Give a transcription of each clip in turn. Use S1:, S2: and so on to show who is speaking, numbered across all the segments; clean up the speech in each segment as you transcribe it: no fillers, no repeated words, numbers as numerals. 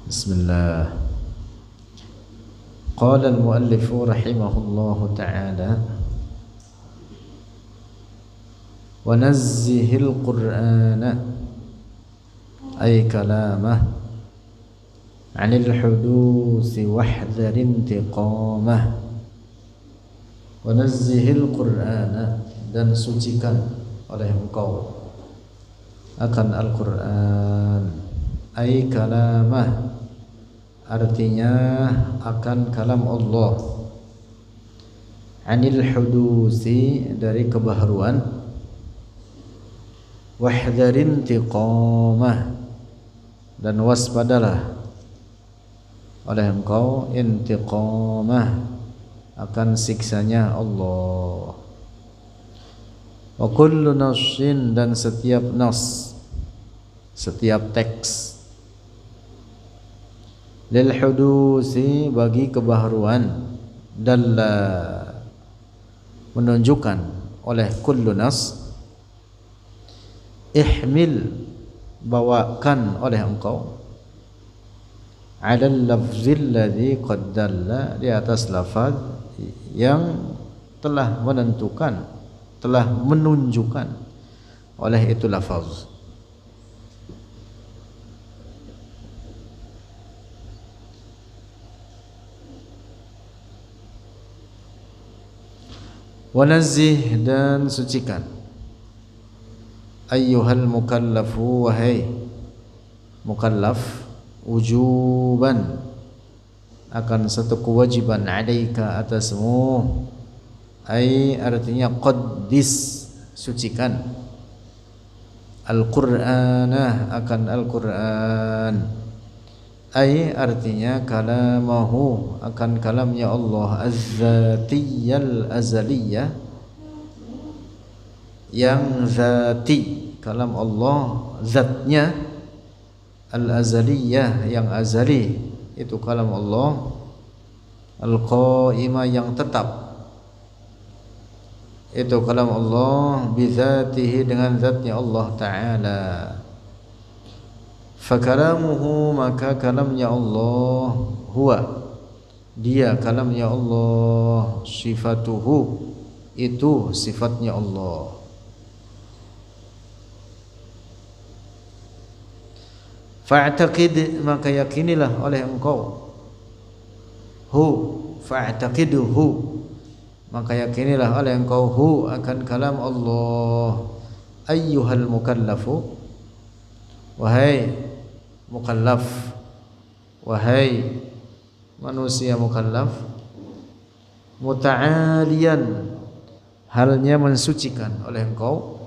S1: Bismillah. Qala al-muallif rahimahullahu ta'ala wa nazzihil qur'ana ay kalamah 'anil hudusi wahdhar intiqamah. Wa nazzihil qur'ana, dan sucikan oleh engkau akan Al-Qur'an, ay kalamah, artinya akan kalam Allah, anil hudusi, dari kebaharuan, wahdharin tiqamah, dan waspadalah oleh engkau intiqamah, akan siksanya Allah. Wa kullu nassin, dan setiap nas, setiap teks, lil hudusi, bagi kebaharuan, dalla, menunjukkan oleh kullu nas, ihmil, bawakan oleh engkau, ala lafzil ladzi qad dalla, di atas lafaz yang telah menentukan, telah menunjukkan oleh itu lafaz. Wanazzih, dan sucikan, ayyuhal mukallafu, wahai mukallaf, wujuban, akan satu kewajiban, alaika, atasmu, ay artinya qaddis, sucikan, al-Qur'ana, akan Al-Qur'an, ay artinya kalamahu, akan kalamnya Allah, az-zatiyal azaliyah, yang zati, kalam Allah zatnya, al-azaliyah, yang azali, itu kalam Allah, al-qaimah, yang tetap, itu kalam Allah, bizatihi, dengan zatnya Allah Ta'ala. Fakalamuhu, maka kalamnya Allah, huwa, dia kalamnya Allah, sifatuhu, itu sifatnya Allah. Fa'taqid, maka yakinilah oleh engkau, hu, fa'taqiduhu, maka yakinilah oleh engkau, hu, akan kalam Allah, ayyuhal mukallafu, wahai mukallaf, wahai manusia mukallaf, muta'aliyan, halnya mensucikan oleh engkau,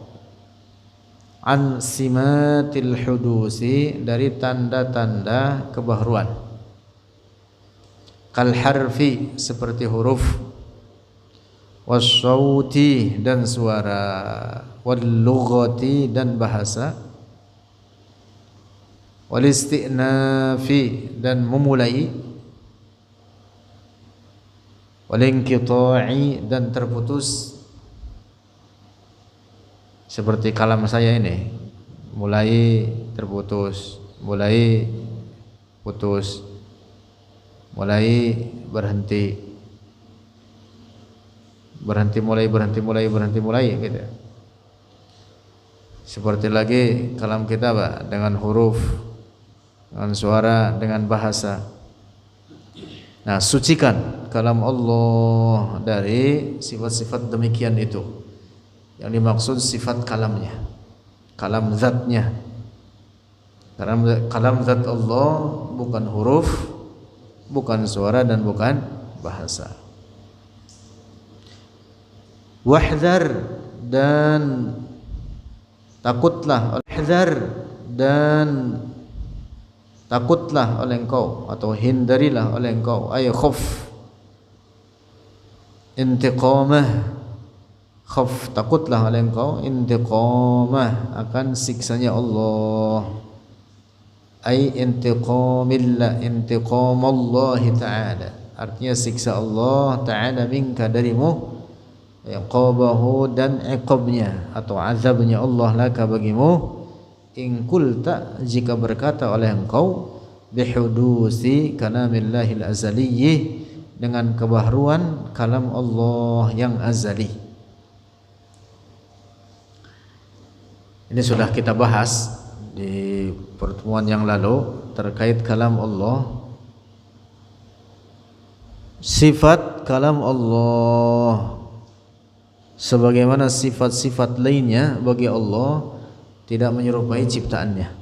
S1: an simatil hudusi, dari tanda-tanda kebaharuan, kal harfi, seperti huruf, wassauti, dan suara, wal lughati, dan bahasa, wal isti'nafi, dan memulai, wal inqita'i, dan terputus, seperti kalam saya ini, mulai terputus, mulai putus, mulai berhenti, berhenti mulai, berhenti mulai, berhenti mulai, gitu. Seperti lagi kalam kita, Pak, dengan huruf, dengan suara, dengan bahasa. Nah, sucikan kalam Allah dari sifat-sifat demikian itu. Yang dimaksud sifat kalamnya, kalam zatnya. Kalam zat Allah bukan huruf, bukan suara, dan bukan bahasa. Wahdhar, dan takutlah, wahdhar, dan takutlah oleh engkau, atau hindarilah oleh engkau, ay khuf, intiqamah, khaf, takutlah oleh engkau, intiqamah, akan siksanya Allah, ay intiqamillah, intiqamallahi ta'ala, artinya siksa Allah Ta'ala minka, darimu, iqabahu, dan iqabnya atau azabnya Allah laka, bagimu, in kulta, jika berkata oleh engkau, bihudusi kalamillahil azaliyyi, dengan kebaharuan kalam Allah yang azali. Ini sudah kita bahas di pertemuan yang lalu terkait kalam Allah. Sifat kalam Allah sebagaimana sifat-sifat lainnya bagi Allah tidak menyerupai ciptaannya.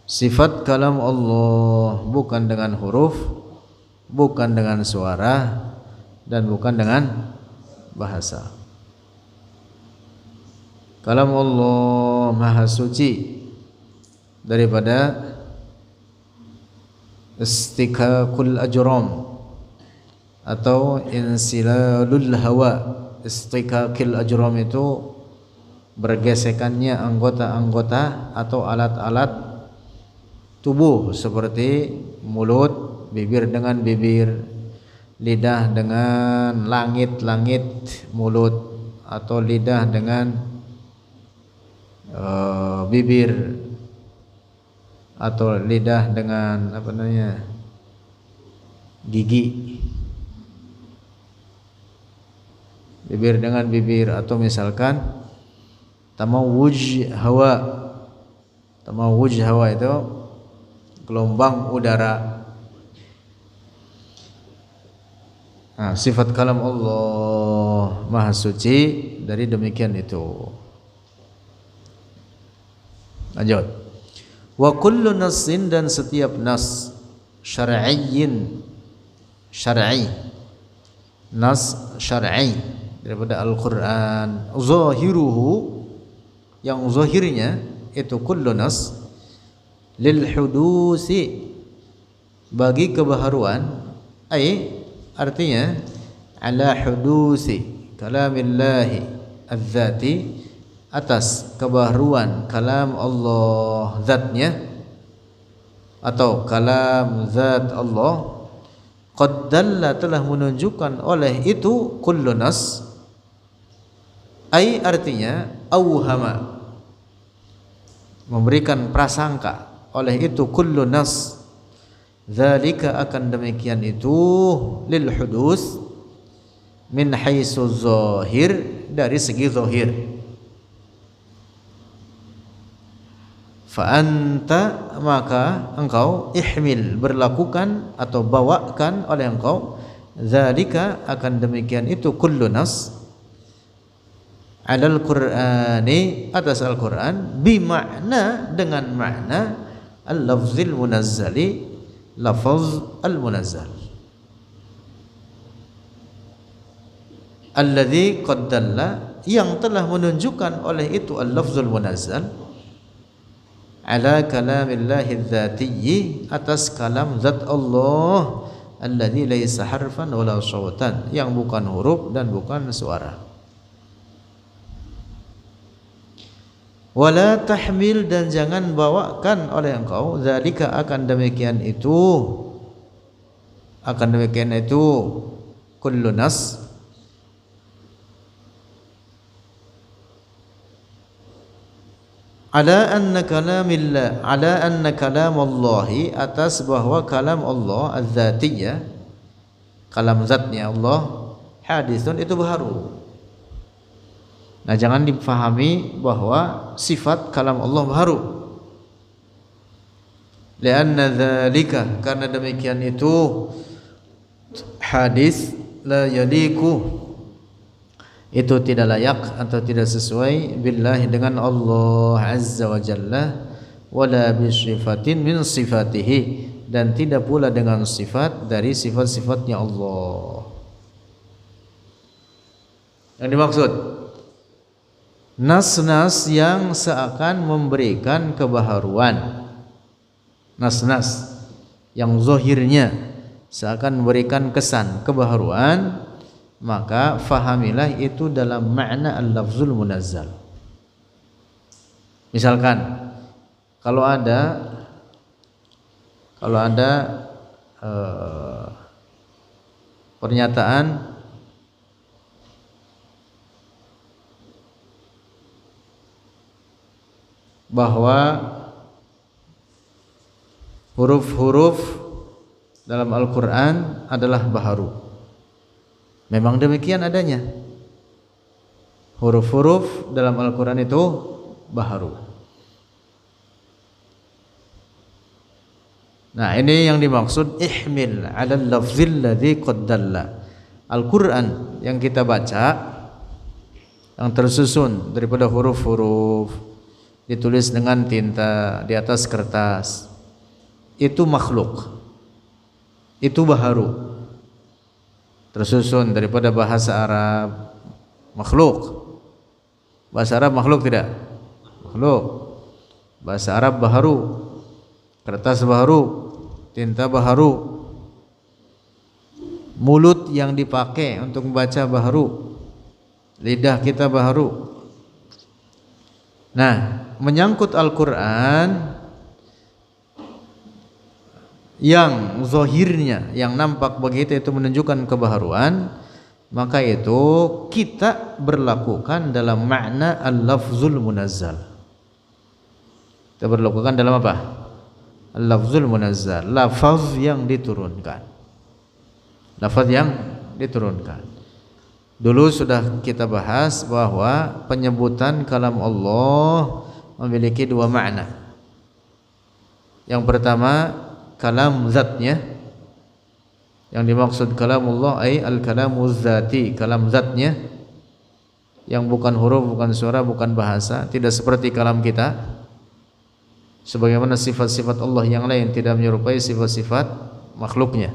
S1: Sifat kalam Allah bukan dengan huruf, bukan dengan suara, dan bukan dengan bahasa. Kalam Allah maha suci daripada istikakul ajram atau insilalul hawa. Istikakil ajram itu bergesekannya anggota-anggota atau alat-alat tubuh seperti mulut, bibir dengan bibir, lidah dengan langit-langit mulut, atau lidah dengan bibir, atau lidah dengan gigi, bibir dengan bibir, atau misalkan tamawuj hawa. Tamawuj hawa itu gelombang udara. Nah, sifat kalam Allah maha suci dari demikian itu. Lanjut. Wa kullu nassin, dan setiap nas syar'iyyin, syar'i, nas syar'i daripada Al-Qur'an, zahiruhu, yang zahirnya itu kullu nas lil hudusi, bagi kebaharuan, artinya ala hudusi kalamillahi az-zati, atas kebaharuan kalam Allah zatnya atau kalam zat Allah. Qad dalla, telah menunjukkan oleh itu kullu nas, artinya auhama, memberikan prasangka oleh itu kullu nas, dzalika, akan demikian itu, lil hudus, min haitsu zahir, dari segi zahir. Fa anta, maka engkau, ihmil, berlakukan atau bawakan oleh engkau, dzalika, akan demikian itu, kullu nas, alal Qur'ani, atas Al-Qur'an, bimakna, dengan makna al-lafzil munazzali, lafaz al-munazzal, alladzi qad dalla, yang telah menunjukkan oleh itu al-lafzul munazzal, ala kalamillahi dzatiyyi, atas kalam zat Allah, alladzi laisa harfan wala sautan, yang bukan huruf dan bukan suara. Wala tahmil, dan jangan bawakan oleh engkau, zalika, akan demikian itu, kullu nas, ala anna kalamallahi, atas bahwa kalam Allah az-zatiyah, kalam zatnya Allah, hadithun, itu baharu. Nah, jangan dipahami bahwa sifat kalam Allah baharu. Lianna dzalika, karena demikian itu, hadis la yaliku, itu tidak layak atau tidak sesuai, billahi, dengan Allah azza wa jalla, wala bisifatin min sifatihi, dan tidak pula dengan sifat dari sifat-sifatnya Allah. Yang dimaksud nas-nas yang seakan memberikan kebaharuan, nas-nas yang zahirnya seakan memberikan kesan kebaharuan, maka fahamilah itu dalam makna al-lafzul munazzal. Misalkan kalau ada pernyataan bahwa huruf-huruf dalam Al-Quran adalah baharu. Memang demikian adanya. Huruf-huruf dalam Al-Quran itu baharu. Nah, ini yang dimaksud ihmil 'ala al-lafzil ladzi qad dalla. Al-Quran yang kita baca, yang tersusun daripada huruf-huruf ditulis dengan tinta di atas kertas, itu makhluk, itu baharu, tersusun daripada bahasa Arab, makhluk. Bahasa Arab makhluk tidak? Makhluk. Bahasa Arab baharu, kertas baharu, tinta baharu, mulut yang dipakai untuk membaca baharu, lidah kita baharu. Nah, menyangkut Al-Quran yang zahirnya, yang nampak bagi kita itu menunjukkan kebaharuan, maka itu kita berlakukan dalam makna al-lafzul munazzal. Kita berlakukan dalam apa? Al-lafzul munazzal, lafaz yang diturunkan. Lafaz yang diturunkan. Dulu sudah kita bahas bahwa penyebutan kalam Allah memiliki dua makna. Yang pertama, kalam zatnya. Yang dimaksud kalamullah ay al-kalamu zati, kalam zatnya, yang bukan huruf, bukan suara, bukan bahasa, tidak seperti kalam kita. Sebagaimana sifat-sifat Allah yang lain tidak menyerupai sifat-sifat makhluknya.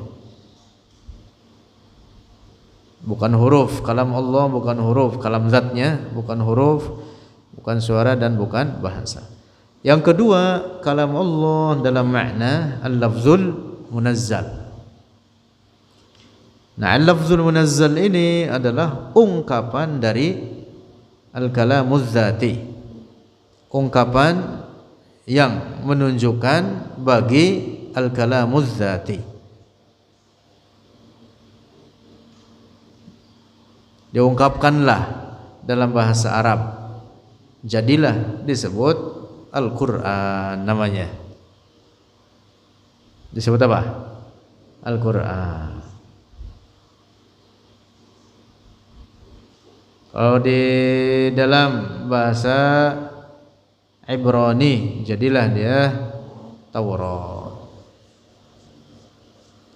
S1: Bukan huruf, kalam Allah bukan huruf, kalam zatnya bukan huruf, bukan suara dan bukan bahasa. Yang kedua, kalam Allah dalam makna al-lafzul munazzal. Nah, al-lafzul munazzal ini adalah ungkapan dari al-kalamuz zati, ungkapan yang menunjukkan bagi al-kalamuz zati. Diungkapkanlah dalam bahasa Arab, jadilah disebut Al-Quran namanya. Disebut apa? Al-Quran. Kalau di dalam bahasa Ibrani, jadilah dia Taurat.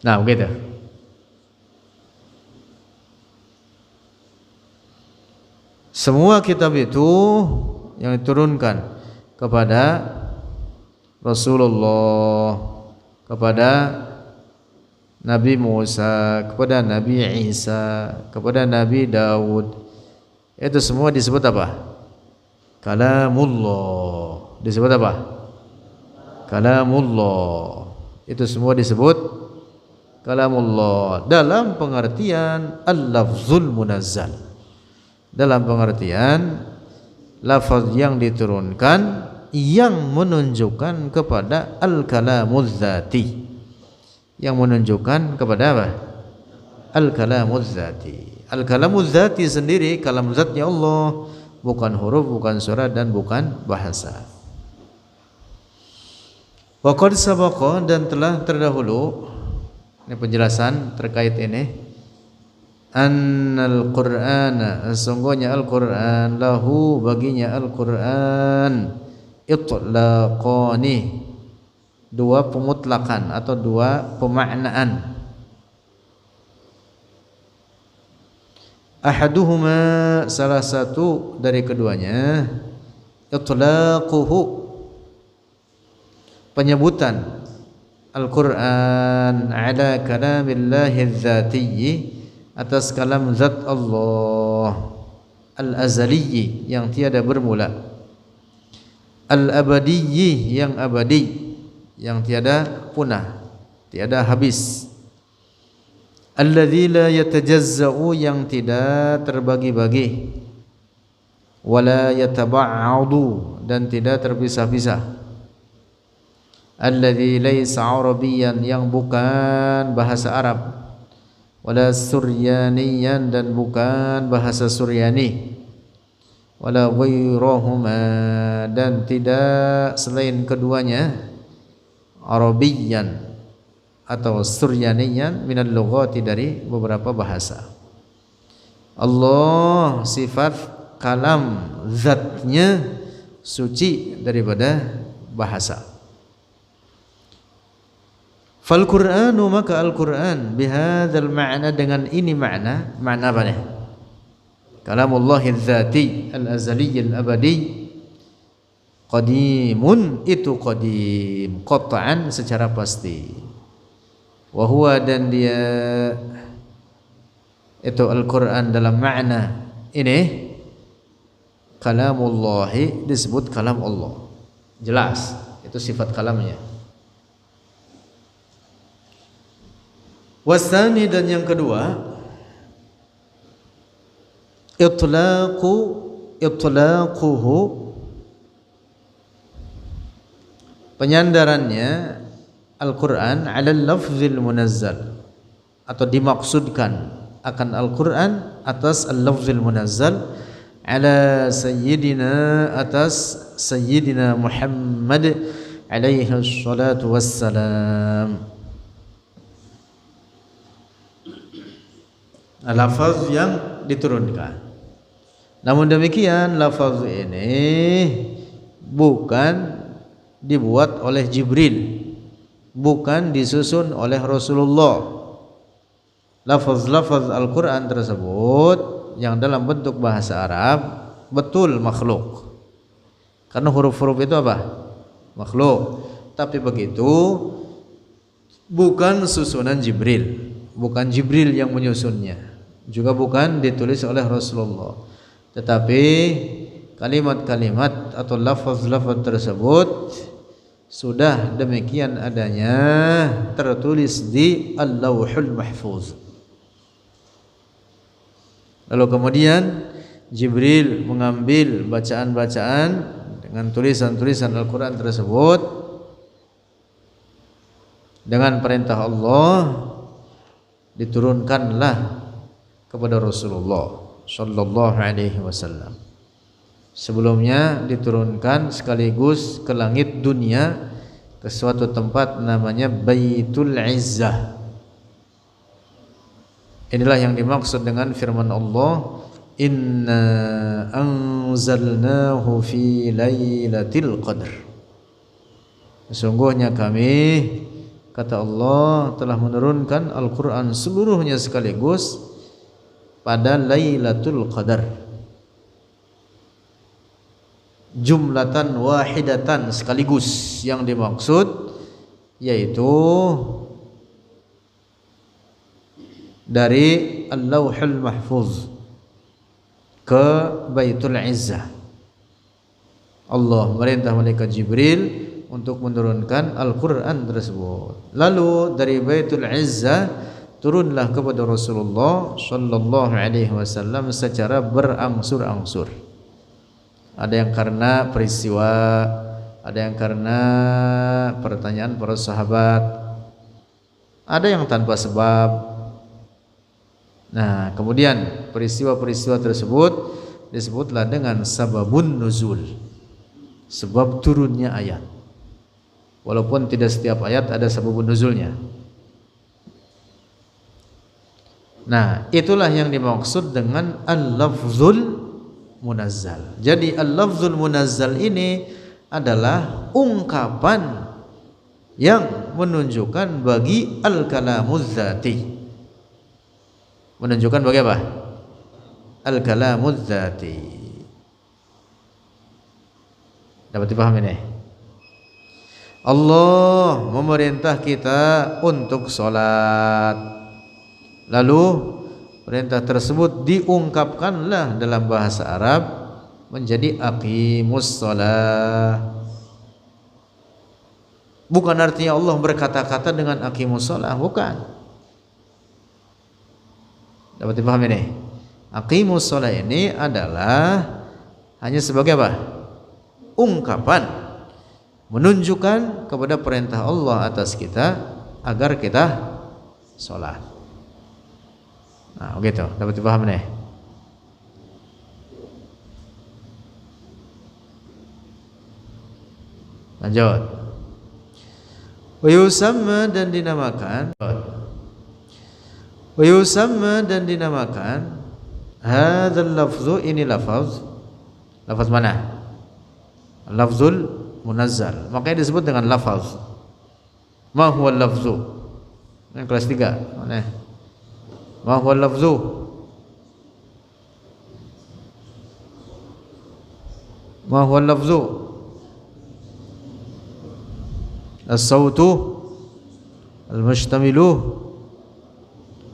S1: Nah, begitu. Semua kitab itu yang diturunkan kepada Rasulullah, kepada Nabi Musa, kepada Nabi Isa, kepada Nabi Daud, itu semua disebut apa? Kalamullah. Disebut apa? Kalamullah. Itu semua disebut kalamullah dalam pengertian al-lafzul munazzal, dalam pengertian lafaz yang diturunkan yang menunjukkan kepada al-kalamuz zati, yang menunjukkan kepada apa? Al-kalamuz zati. Al-kalamuz zati sendiri, kalam zatnya Allah, bukan huruf, bukan suara dan bukan bahasa. Wa qad sabaqa, dan telah terdahulu, ini penjelasan terkait ini, annal Qur'ana, sesungguhnya Al-Qur'an, lahu baginya Al-Qur'an, itlaqani, dua pemutlakan atau dua pemaknaan. Ahaduhuma, salah satu dari keduanya, itlaquhu, penyebutan Al-Qur'an ala kalamillahi dzatiyyi, atas kalam zat Allah al-azaliyyi, yang tiada bermula, al-abadiyyi, yang abadi, yang tiada punah, tiada habis, alladzi la yatajazza'u, yang tidak terbagi-bagi, wala yataba'adu, dan tidak terpisah-pisah, alladzi laisa arabiyyan, yang bukan bahasa Arab, wala suryaniyan, dan bukan bahasa Suryani, wala ghairahuma, dan tidak selain keduanya, Arabiyyan atau Suryaniyan minal lughati dari beberapa bahasa. Allah sifat kalam zatnya suci daripada bahasa. Fal Qur'anu maka Al-Qur'an bihadzal ma'na dengan ini makna apa nih? Kalamullah dzati al-azali al-abadi qadimun itu qadim qat'an secara pasti. Wa huwa dan dia itu Al-Qur'an dalam makna ini kalamullahi disebut kalam Allah. Jelas itu sifat kalamnya. Wasani dan yang kedua itlaquhu penyandarannya Al-Qur'an 'ala al-lafzil munazzal atau dimaksudkan akan Al-Qur'an atas al-lafzil munazzal ala sayyidina atas sayyidina Muhammad alaihi salatu wassalam. Lafaz yang diturunkan. Namun demikian lafaz ini bukan dibuat oleh Jibril, bukan disusun oleh Rasulullah. Lafaz-lafaz Al-Quran tersebut yang dalam bentuk bahasa Arab betul makhluk, karena huruf-huruf itu apa? Makhluk. Tapi begitu bukan susunan Jibril, bukan Jibril yang menyusunnya, juga bukan ditulis oleh Rasulullah, tetapi kalimat-kalimat atau lafaz-lafaz tersebut sudah demikian adanya tertulis di Al-Lauhul Mahfuz. Lalu kemudian Jibril mengambil bacaan-bacaan dengan tulisan-tulisan Al-Quran tersebut dengan perintah Allah diturunkanlah kepada Rasulullah sallallahu alaihi wasallam. Sebelumnya diturunkan sekaligus ke langit dunia, ke suatu tempat namanya Baitul Izzah. Inilah yang dimaksud dengan firman Allah, inna anzalnahu fi lailatul qadr. Sesungguhnya kami, kata Allah, telah menurunkan Al-Quran seluruhnya sekaligus pada Lailatul Qadar, jumlatan wahidatan, sekaligus. Yang dimaksud yaitu dari Al-Lauhul Mahfuz ke Baitul Izzah. Allah merintah malaikat Jibril untuk menurunkan Al-Quran tersebut. Lalu dari Baitul Izzah turunlah kepada Rasulullah sallallahu alaihi wasallam secara berangsur-angsur. Ada yang karena peristiwa, ada yang karena pertanyaan para sahabat, ada yang tanpa sebab. Nah, kemudian peristiwa-peristiwa tersebut disebutlah dengan sababun nuzul, sebab turunnya ayat. Walaupun tidak setiap ayat ada sababun nuzulnya. Nah, itulah yang dimaksud dengan al-lafzul munazzal. Jadi al-lafzul munazzal ini adalah ungkapan yang menunjukkan bagi al-kalamuz zati. Menunjukkan bagi apa? Al-kalamuz zati. Dapat dipahami ini? Allah memerintah kita untuk sholat. Lalu perintah tersebut diungkapkanlah dalam bahasa Arab menjadi aqimus shalah. Bukan artinya Allah berkata-kata dengan aqimus shalah, bukan. Dapat dipahami nih? Aqimus shalah ini adalah hanya sebagai apa? Ungkapan menunjukkan kepada perintah Allah atas kita agar kita sholat. Nah, begitu, dapat dipahami nih. Lanjut. Wa yusamma dan dinamakan. Wa yusamma dan dinamakan hadzal lafzu, ini lafaz. Lafaz mana? Lafzul munazzal. Makanya disebut dengan lafaz. Ma huwa lafzu? Ini kelas 3. Mana? Ma huwa lafzu? Ma huwa lafzu? As-sautu al-mushtamilu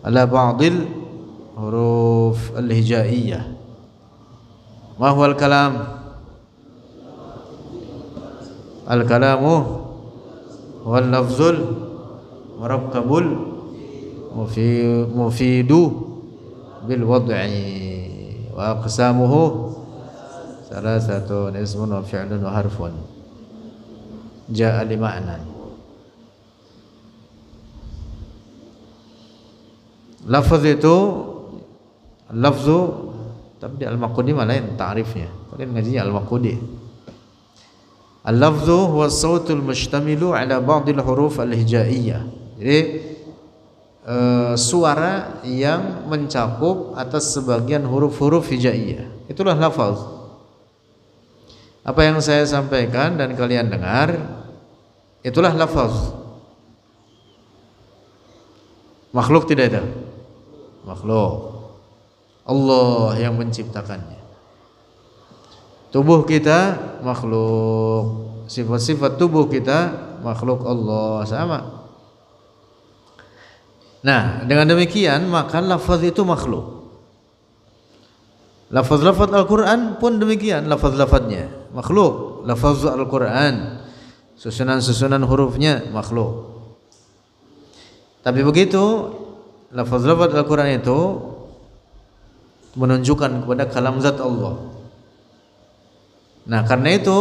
S1: ala ba'dil huruf al-hijaiyah. Ma huwa al-kalam? Al-kalamu huwa al-lafzul murakkabul mufidu bil wad'i wa aqsamuhu salasatun ismun wa fi'lun wa harfun ja'a li ma'nan. Lafaz itu lafzu, tapi al-maqudi lain ta'rifnya. Kalian ngajinya al-maqudi. Al-lafzu huwa as-sautul mushtamilu ala ba'dil huruf al-hijaiyah. Jadi suara yang mencakup atas sebagian huruf-huruf hijaiyah. Itulah lafaz. Apa yang saya sampaikan dan kalian dengar, itulah lafaz. Makhluk tidak ada. Makhluk. Allah yang menciptakannya. Tubuh kita makhluk. Sifat-sifat tubuh kita makhluk Allah sama. Nah, dengan demikian maka lafaz itu makhluk. Lafaz-lafaz Al-Quran pun demikian, lafaz-lafaznya makhluk. Lafaz Al-Quran, susunan-susunan hurufnya makhluk. Tapi begitu lafaz-lafaz Al-Quran itu menunjukkan kepada kalam zat Allah. Nah, karena itu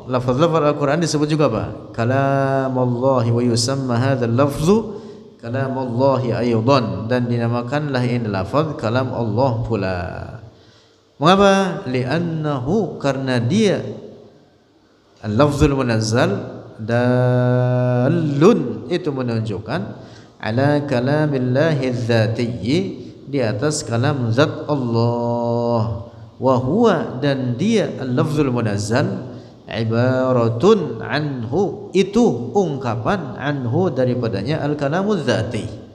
S1: lafaz-lafaz Al-Quran disebut juga apa? Kalamullahi wa yusamma hadzal lafzu kalamullahi aydan, dan dinamakanlah ini lafaz kalam Allah pula. Mengapa? Li'annahu, karena dia al-lafzul munazzal dalun, itu menunjukkan ala kalamillahi dzatiyyi, di atas kalam zat Allah. Wa huwa, dan dia al-lafzul munazzal ibaratun anhu, itu ungkapan anhu daripadanya al-kalamul dzati.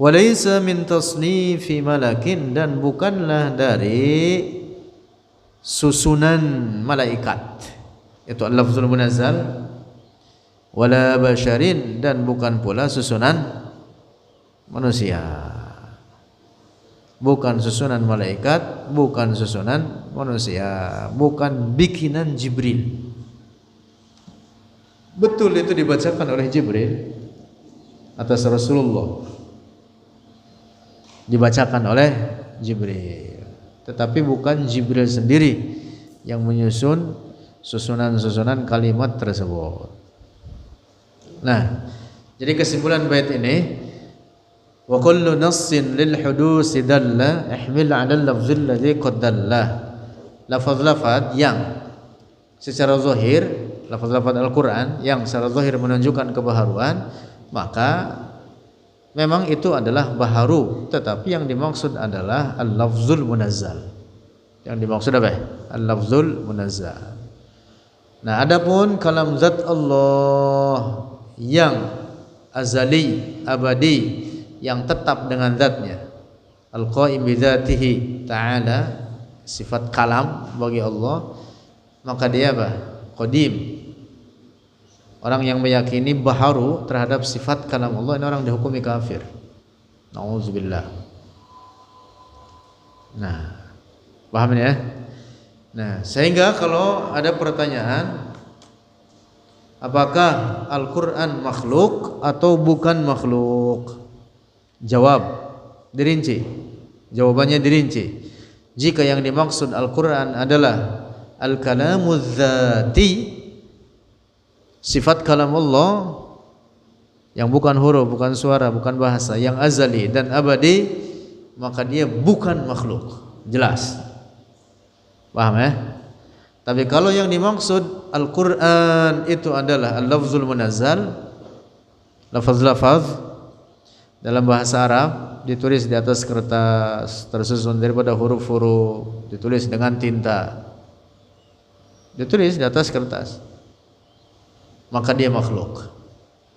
S1: Walaysa min tasnifi malakin, dan bukanlah dari susunan malaikat, itu al-lafzul munazzal. Wala basharin, dan bukan pula susunan manusia. Bukan susunan malaikat, bukan susunan manusia, bukan bikinan Jibril. Betul itu dibacakan oleh Jibril atas Rasulullah, dibacakan oleh Jibril, tetapi bukan Jibril sendiri yang menyusun susunan-susunan kalimat tersebut. Nah, jadi kesimpulan bait ini, wa kullu nassin lil hudusi dalla ihmil 'ala al-lafzil ladzi qad dalla. Lafaz-lafaz yang secara zahir, lafaz-lafaz Al-Qur'an yang secara zahir menunjukkan kebaharuan, maka memang itu adalah baharu, tetapi yang dimaksud adalah al-lafzul munazzal. Yang dimaksud apa? Al-lafzul munazzal. Nah, adapun kalam zat Allah yang azali, abadi, yang tetap dengan zatnya, al-qaim bi dzatihi ta'ala, sifat kalam bagi Allah, maka dia apa? Qadim. Orang yang meyakini baharu terhadap sifat kalam Allah, ini orang dihukumi kafir. Nauzubillah. Nah, paham ya? Nah, sehingga kalau ada pertanyaan, apakah Al-Quran makhluk atau bukan makhluk? Jawab, dirinci. Jawabannya dirinci. Jika yang dimaksud Al-Quran adalah al-kalamuz dzati, sifat kalam Allah yang bukan huruf, bukan suara, bukan bahasa, yang azali dan abadi, maka dia bukan makhluk. Jelas. Paham ya? Tapi kalau yang dimaksud Al-Quran itu adalah al-lafzul munazzal, lafaz-lafaz dalam bahasa Arab ditulis di atas kertas, tersusun daripada huruf-huruf, ditulis dengan tinta, ditulis di atas kertas, maka dia makhluk.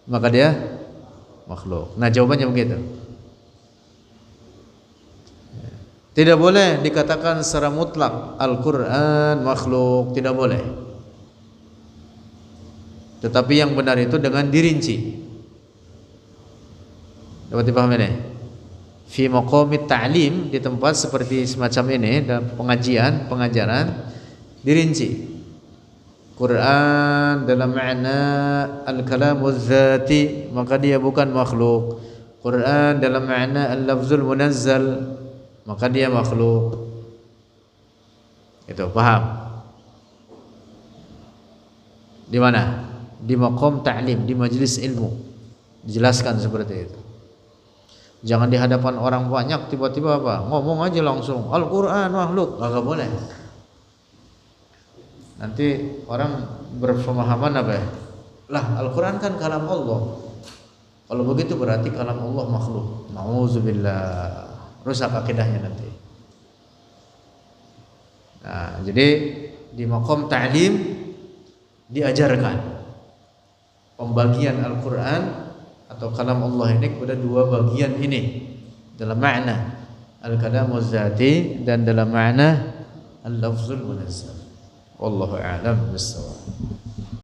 S1: Maka dia makhluk. Nah, jawabannya begitu. Tidak boleh dikatakan secara mutlak Al-Quran makhluk, tidak boleh. Tetapi yang benar itu dengan dirinci. Dapat dipahami ini? Fi maqamit ta'lim, di tempat seperti semacam ini dan pengajaran dirinci. Quran dalam makna al-kalamuz zati, maka dia bukan makhluk. Quran dalam makna al-lafzul munazzal, maka dia makhluk. Itu paham? Di mana? Di maqam ta'lim, di majelis ilmu dijelaskan seperti itu. Jangan di hadapan orang banyak tiba-tiba apa? Ngomong aja langsung Al-Quran makhluk, enggak boleh. Nanti orang berpemahaman apa ya? Lah, Al-Quran kan kalam Allah. Kalau begitu berarti kalam Allah makhluk. Nauzubillah. Rusak akidahnya nanti. Nah, jadi di maqam ta'lim diajarkan pembagian Al-Quran atau kalam Allah ini kepada dua bagian ini, dalam makna al-kalamuz zati dan dalam makna al-lafzul munazzal. Wallahu a'lam bissawab.